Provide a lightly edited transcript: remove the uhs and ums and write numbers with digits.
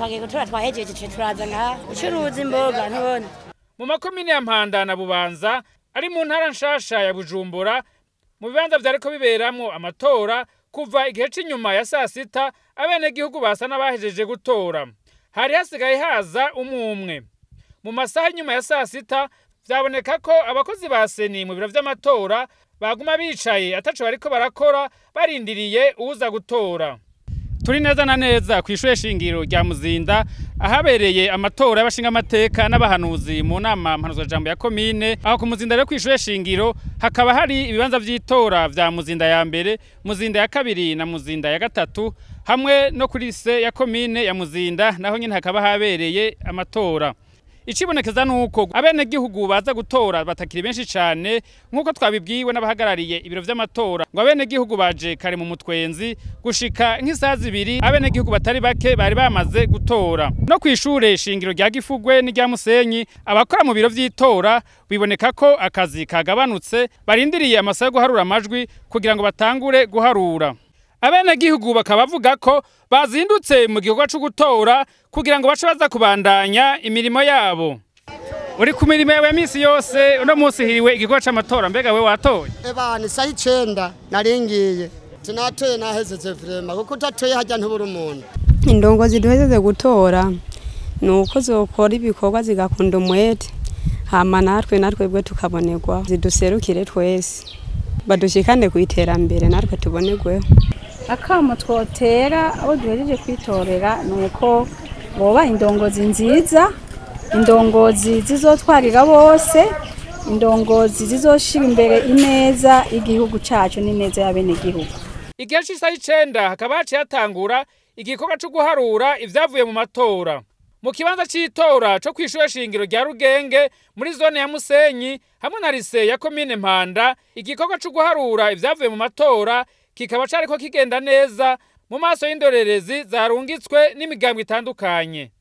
twagiye gutora twahejeje turaza ngaha ucuruza imboga ntubona. Muma Komine ya Mpanda na Bubanza ari mu ntara nshasha ya Bujumbura mu bibanza vyariko biberamwo amatora kuva igihe c'inyuma ya sasita abenegihugu basa n'abahejeje gutora. Hari hasigaye haza umw'umwe. Mu masaha nyuma ya sasita vyaboneka ko abakozi ba seni mu biro vy'amatora baguma bicaye ataco bariko barakora barindiriye uza gutora. Turi neza na neza kw'ishure shingiro rya Muzinda ahabereye amatora y'abashinga amateka n'abahanuzi mu nama mpanuzwa jambo ya komine. Aho ku Muzinda rero kw'ishure shingiro hakaba hari ibibanza vy'itora vya Muzinda ya mbere, Muzinda ya kabiri na Muzinda ya gatatu, hamwe no kuri Lycée ya komine ya Muzinda naho nyine hakaba habereye amatora. Icibonekeza nuko abenegihugu baza gutora batakiri benshi cyane nkuko twabibwiwe n'abahagarariye ibiro vy'amatora ngo abenegihugu baje kare mu mutwenzi gushika nk'isaha 2 abenegihugu batari bake bari bamaze gutora. No kwishure shingiro rya Gifugwe n'irya Musenyi abakora mu biro vy'itora biboneka ko akazi kagabanutse barindiriye amasaha yo guharura amajwi kugira ngo batangure guharura. Abenegihugu bakaba bavuga ko bazindutse mu gikorwa cyo gutora kugira ngo bace baza kubandanya imirimo yabo. Uri ku mirimo yawe misi yose uno munsi hiriwe igikorwa c'amatora mbega we watoye? Ebana isaha 9 naringiye. Sinatoye nahezeze vrema kuko utatoye hajya ntubura umuntu. Indongozi duhezeze gutora nuko zokora ibikorwa zigakunda umwete. Hama natwe bwe tukabonerwa ziduserukire twese. Badushikane kwiterambere natwe tubonerweho. Akamo twotera abo duhejeje kwitorera nuko boba indongozi nziza, indongozi zizotwarira bose, indongozi zizoshira imbere ineza igihugu cacu n'ineza y'abenegihugu. Igihe c'isaha 9 hakaba hatangura igikorwa cyo guharura ivyavuye mu matora. Mu kibanza c'itora cyo kw'ishure shingiro rya Rugenge muri zone ya Musenyi hamwe na Lycée ya komine Mpanda, igikorwa cyo guharura ivyavuye mu matora kikaba cariko kigenda neza mu maso y'indorerezi zarungitswe n'imigambwe itandukanye.